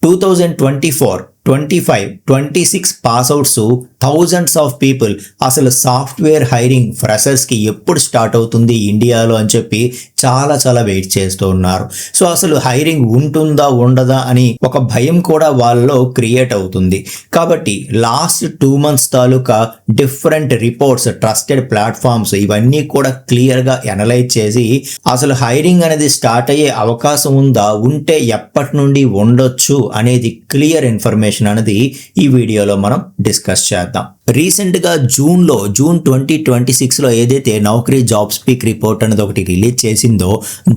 2024 25 26 pass outs thousands of people అసలు software hiring ఫ్రెషర్స్కి ఎప్పుడు start అవుతుంది ఇండియాలో అని చెప్పి చాలా వెయిట్ చేస్తూ ఉన్నారు. సో అసలు హైరింగ్ ఉంటుందా ఉండదా అని ఒక భయం కూడా వాళ్ళలో క్రియేట్ అవుతుంది. కాబట్టి లాస్ట్ 2 months తాలూకా డిఫరెంట్ రిపోర్ట్స్, ట్రస్టెడ్ ప్లాట్ఫామ్స్ ఇవన్నీ కూడా క్లియర్గా అనలైజ్ చేసి అసలు హైరింగ్ అనేది స్టార్ట్ అయ్యే అవకాశం ఉందా, ఉంటే ఎప్పటి నుండి ఉండొచ్చు అనేది క్లియర్ ఇన్ఫర్మేషన్ అనేది ఈ వీడియోలో మనం డిస్కస్ చేద్దాం. రీసెంట్గా జూన్ 2026లో ఏదైతే నౌకరీ జాబ్ స్పీక్ రిపోర్ట్ అనేది ఒకటి రిలీజ్ చేసిందో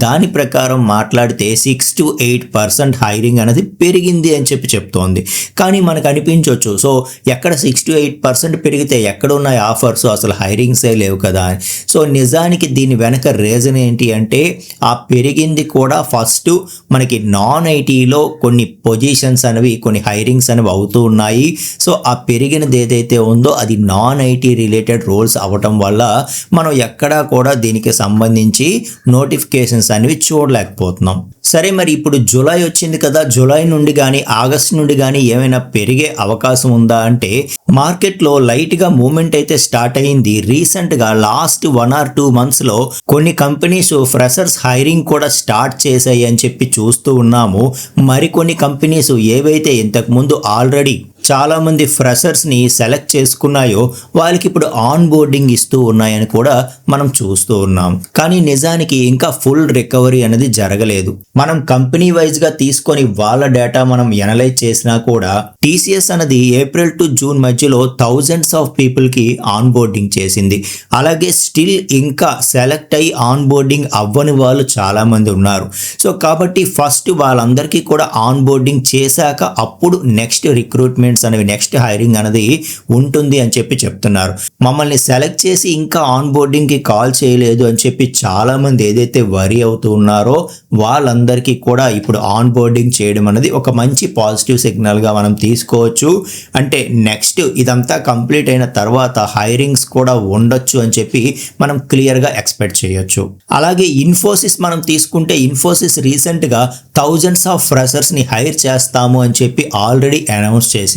దాని ప్రకారం మాట్లాడితే 6 to 8% హైరింగ్ అనేది పెరిగింది అని చెప్తోంది. కానీ మనకు అనిపించవచ్చు, సో ఎక్కడ 6 to 8% పెరిగితే ఎక్కడ ఉన్నాయి ఆఫర్స్, అసలు హైరింగ్సే లేవు కదా. సో నిజానికి దీని వెనక రీజన్ ఏంటి అంటే ఆ పెరిగింది కూడా ఫస్ట్ మనకి నాన్ ఐటీలో కొన్ని పొజిషన్స్ అనేవి, కొన్ని హైరింగ్స్ అనేవి అవుతూ ఉన్నాయి. సో ఆ పెరిగినది ఏదైతే ఉందో అది నాన్ ఐటీ రిలేటెడ్ రోల్స్ అవ్వటం వల్ల మనం ఎక్కడా కూడా దీనికి సంబంధించి నోటిఫికేషన్స్ అనేవి చూడలేకపోతున్నాం. సరే, మరి ఇప్పుడు జూలై వచ్చింది కదా, జూలై నుండి కానీ ఆగస్ట్ నుండి కానీ ఏమైనా పెరిగే అవకాశం ఉందా అంటే మార్కెట్లో లైట్గా మూమెంట్ అయితే స్టార్ట్ అయింది. రీసెంట్గా లాస్ట్ 1 or 2 monthsలో కొన్ని కంపెనీస్ ఫ్రెషర్స్ హైరింగ్ కూడా స్టార్ట్ చేశాయి అని చెప్పి చూస్తూ ఉన్నాము. మరికొన్ని కంపెనీస్ ఏవైతే ఇంతకుముందు ఆల్రెడీ చాలామంది ఫ్రెషర్స్ని సెలెక్ట్ చేసుకున్నాయో వాళ్ళకి ఇప్పుడు ఆన్ బోర్డింగ్ ఇస్తూ ఉన్నాయని కూడా మనం చూస్తూ ఉన్నాం. కానీ నిజానికి ఇంకా ఫుల్ రికవరీ అనేది జరగలేదు. మనం కంపెనీ వైజ్గా తీసుకొని వాళ్ళ డేటా మనం ఎనలైజ్ చేసినా కూడా టీసీఎస్ అనేది ఏప్రిల్ టు జూన్ మధ్యలో థౌజండ్స్ ఆఫ్ పీపుల్కి ఆన్ బోర్డింగ్ చేసింది. అలాగే స్టిల్ ఇంకా సెలెక్ట్ అయ్యి ఆన్ బోర్డింగ్ అవ్వని వాళ్ళు చాలామంది ఉన్నారు. సో కాబట్టి ఫస్ట్ వాళ్ళందరికీ కూడా ఆన్ బోర్డింగ్ చేశాక అప్పుడు నెక్స్ట్ రిక్రూట్మెంట్ అనేవి, నెక్స్ట్ హైరింగ్ అనేది ఉంటుంది అని చెప్తున్నారు. మమ్మల్ని సెలెక్ట్ చేసి ఇంకా ఆన్ బోర్డింగ్ కి కాల్ చేయలేదు అని చెప్పి చాలా మంది ఏదైతే వరీ అవుతూ ఉన్నారో వాళ్ళందరికీ కూడా ఇప్పుడు ఆన్ బోర్డింగ్ చేయడం అనేది ఒక మంచి పాజిటివ్ సిగ్నల్ గా మనం తీసుకోవచ్చు. అంటే నెక్స్ట్ ఇదంతా కంప్లీట్ అయిన తర్వాత హైరింగ్స్ కూడా ఉండొచ్చు అని చెప్పి మనం క్లియర్ గా ఎక్స్పెక్ట్ చేయొచ్చు. అలాగే ఇన్ఫోసిస్ మనం తీసుకుంటే ఇన్ఫోసిస్ రీసెంట్ గా థౌజండ్స్ ఆఫ్ ఫ్రెషర్స్ ని హైర్ చేస్తాము అని చెప్పి ఆల్రెడీ అనౌన్స్ చేసింది.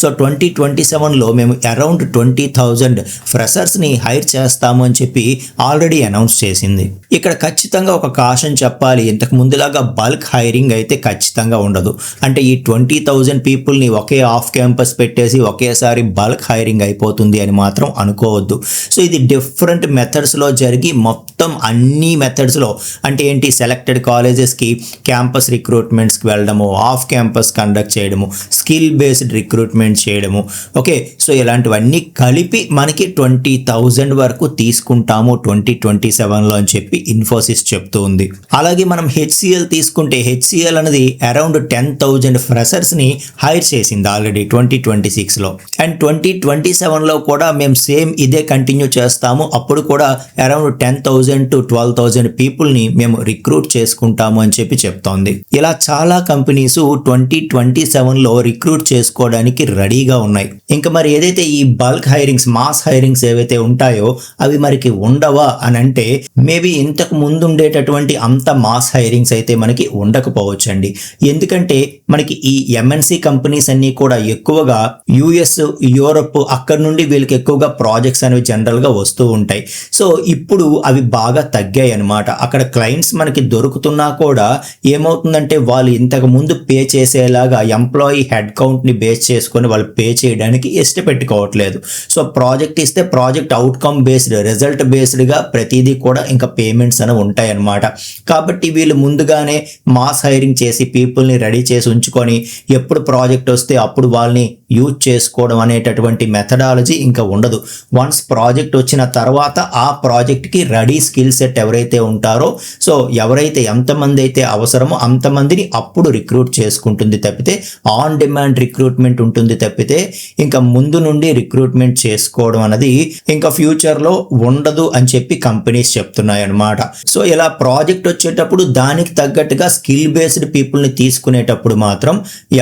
సో 2027లో మేము అరౌండ్ 20,000 ఫ్రెషర్స్ని హైర్ చేస్తాము అని చెప్పి ఆల్రెడీ అనౌన్స్ చేసింది. ఇక్కడ ఖచ్చితంగా ఒక కాషన్ చెప్పాలి, ఇంతకు ముందులాగా బల్క్ హైరింగ్ అయితే ఖచ్చితంగా ఉండదు. అంటే ఈ 20,000 పీపుల్ని ఒకే ఆఫ్ క్యాంపస్ పెట్టేసి ఒకేసారి బల్క్ హైరింగ్ అయిపోతుంది అని మాత్రం అనుకోవద్దు. సో ఇది డిఫరెంట్ మెథడ్స్లో జరిగి మొత్తం అన్ని మెథడ్స్లో అంటే ఏంటి, సెలెక్టెడ్ కాలేజెస్కి క్యాంపస్ రిక్రూట్మెంట్స్కి వెళ్ళడము, ఆఫ్ క్యాంపస్ కండక్ట్ చేయడము, స్కిల్ బేస్డ్ రిక్రూట్మెంట్ చేయడము. ఓకే, సో ఇలాంటివన్నీ కలిపి మనకి 20,000 వరకు తీసుకుంటాము 2027లో అని చెప్పి ఇన్ఫోసిస్ చెప్తూ ఉంది. అలాగే మనం హెచ్సిఎల్ తీసుకుంటే హెచ్సిఎల్ అనేది అరౌండ్ 10,000 ఫ్రెషర్స్ని హైర్ చేసింది ఆల్రెడీ 2026లో. అండ్ 2027లో కూడా మేము సేమ్ ఇదే కంటిన్యూ చేస్తాము. అప్పుడు కూడా అరౌండ్ 10,000 to 12,000 పీపుల్ని మేము రిక్రూట్ చేసుకుంటాము అని చెప్పి చెప్తోంది. ఇలా చాలా కంపెనీస్ 2027లో రిక్రూట్ చేసుకోవడానికి రెడీగా ఉన్నాయి. ఇంకా మరి ఏదైతే ఈ బల్క్ హైరింగ్స్, మాస్ హైరింగ్స్ ఏవైతే ఉంటాయో అవి మరికి ఉండవా అని అంటే మేబీ ఇంతకు ముందు ఉండేటటువంటి అంత మాస్ హైరింగ్స్ అయితే మనకి ఉండకపోవచ్చు అండి. ఎందుకంటే మనకి ఈ ఎంఎన్సి కంపెనీస్ అన్ని కూడా ఎక్కువగా యుఎస్, యూరప్ అక్కడ నుండి వీళ్ళకి ఎక్కువగా ప్రాజెక్ట్స్ అనేవి జనరల్గా వస్తూ ఉంటాయి. సో ఇప్పుడు అవి బాగా తగ్గాయి అనమాట. అక్కడ క్లయింట్స్ మనకి దొరుకుతున్నా కూడా ఏమవుతుందంటే వాళ్ళు ఇంతకు ముందు పే చేసేలాగా ఎంప్లాయీ హెడ్ కౌంట్ని బేస్ చేసుకొని వాళ్ళు పే చేయడానికి ఇష్టపెట్టుకోవట్లేదు. సో ప్రాజెక్ట్ ఇస్తే ప్రాజెక్ట్ అవుట్కమ్ బేస్డ్, రిజల్ట్ బేస్డ్గా ప్రతిదీ కూడా ఇంకా పేమెంట్స్ అనేవి ఉంటాయి అన్నమాట. కాబట్టి వీళ్ళు ముందుగానే మాస్ హైరింగ్ చేసి పీపుల్ని రెడీ చేసి ఉంచుకొని ఎప్పుడు ప్రాజెక్ట్ వస్తే అప్పుడు వాళ్ళని యూజ్ చేసుకోవడం అనేటటువంటి మెథడాలజీ ఇంకా ఉండదు. వన్స్ ప్రాజెక్ట్ వచ్చిన తర్వాత ఆ ప్రాజెక్ట్కి రెడీ స్కిల్ సెట్ ఎవరైతే ఉంటారో, సో ఎవరైతే ఎంతమంది అయితే అవసరమో అంతమందిని అప్పుడు రిక్రూట్ చేసుకుంటుంది తప్పితే ఆన్ డిమాండ్ రిక్రూట్మెంట్ రిక్రూట్మెంట్ ఉంటుంది తప్పితే ఇంకా ముందు నుండి రిక్రూట్మెంట్ చేసుకోవడం అనేది ఇంకా ఫ్యూచర్లో ఉండదు అని చెప్పి కంపెనీస్ చెప్తున్నాయి అన్నమాట. సో ఇలా ప్రాజెక్ట్ వచ్చేటప్పుడు దానికి తగ్గట్టుగా స్కిల్ బేస్డ్ పీపుల్ని తీసుకునేటప్పుడు మాత్రం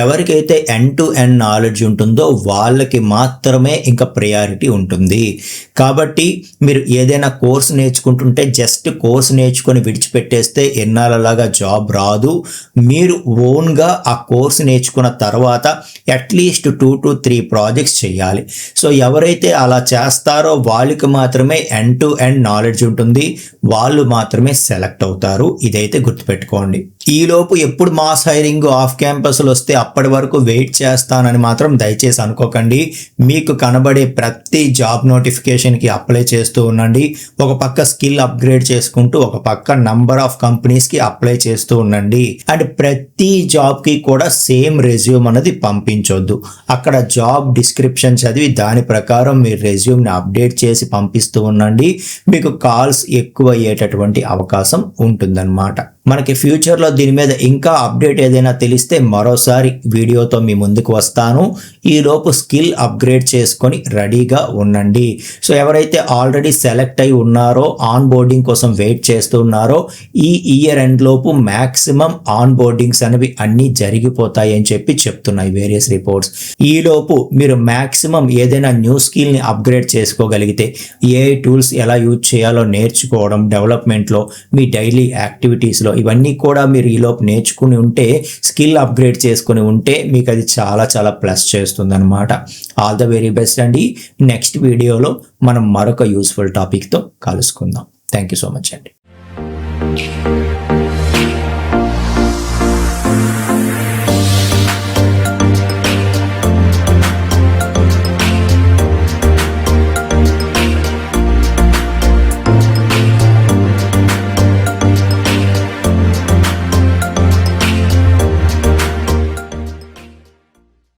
ఎవరికైతే ఎండ్ టు ఎండ్ నాలెడ్జ్ ఉంటుందో వాళ్ళకి మాత్రమే ఇంకా ప్రయారిటీ ఉంటుంది. కాబట్టి మీరు ఏదైనా కోర్స్ నేర్చుకుంటుంటే జస్ట్ కోర్స్ నేర్చుకొని విడిచిపెట్టేస్తే ఎన్నాళ్ళలాగా జాబ్ రాదు. మీరు ఓన్గా ఆ కోర్స్ నేర్చుకున్న తర్వాత అట్లీస్ట్ 2 to 3 ప్రాజెక్ట్స్ చేయాలి. సో ఎవరైతే అలా చేస్తారో వాళ్ళకి మాత్రమే ఎండ్ టు ఎండ్ నాలెడ్జ్ ఉంటుంది, వాళ్ళు మాత్రమే సెలెక్ట్ అవుతారు. ఇదైతే గుర్తుపెట్టుకోండి. ఈలోపు ఎప్పుడు మాస్ హైరింగ్ ఆఫ్ క్యాంపస్లు వస్తే అప్పటి వరకు వెయిట్ చేస్తానని మాత్రం దయచేసి అనుకోకండి. మీకు కనబడే ప్రతి జాబ్ నోటిఫికేషన్కి అప్లై చేస్తూ ఉండండి. ఒక పక్క స్కిల్ అప్గ్రేడ్ చేసుకుంటూ ఒక పక్క నంబర్ ఆఫ్ కంపెనీస్కి అప్లై చేస్తూ ఉండండి. అండ్ ప్రతి జాబ్కి కూడా సేమ్ రెజ్యూమ్ అనేది పంపించొద్దు. అక్కడ జాబ్ డిస్క్రిప్షన్ చదివి దాని ప్రకారం మీరు రెజ్యూమ్ని అప్డేట్ చేసి పంపిస్తూ ఉండండి. మీకు కాల్స్ ఎక్కువ అయ్యేటటువంటి అవకాశం ఉంటుందన్నమాట. మనకి ఫ్యూచర్లో దీని మీద ఇంకా అప్డేట్ ఏదైనా తెలిస్తే మరోసారి వీడియోతో మీ ముందుకు వస్తాను. ఈలోపు స్కిల్ అప్గ్రేడ్ చేసుకొని రెడీగా ఉండండి. సో ఎవరైతే ఆల్రెడీ సెలెక్ట్ అయి ఉన్నారో, ఆన్ బోర్డింగ్ కోసం వెయిట్ చేస్తున్నారో, ఈ ఇయర్ ఎండ్ లోపు మ్యాక్సిమం ఆన్ బోర్డింగ్స్ అనేవి అన్నీ జరిగిపోతాయి అని చెప్పి చెప్తున్నాయి వేరియస్ రిపోర్ట్స్. ఈలోపు మీరు మ్యాక్సిమం ఏదైనా న్యూ స్కిల్ని అప్గ్రేడ్ చేసుకోగలిగితే, ఏఐ టూల్స్ ఎలా యూజ్ చేయాలో నేర్చుకోవడం, డెవలప్మెంట్లో మీ డైలీ యాక్టివిటీస్లో ఇవన్నీ కూడా మీరు ఈలోపు నేర్చుకుని ఉంటే, స్కిల్ అప్గ్రేడ్ చేసుకుని ఉంటే మీకు అది చాలా చాలా ప్లస్ చేస్తుంది అనమాట. ఆల్ ద వెరీ బెస్ట్ అండి. నెక్స్ట్ వీడియోలో మనం మరొక యూస్ఫుల్ టాపిక్తో కలుసుకుందాం. థ్యాంక్ యూ సో మచ్ అండి.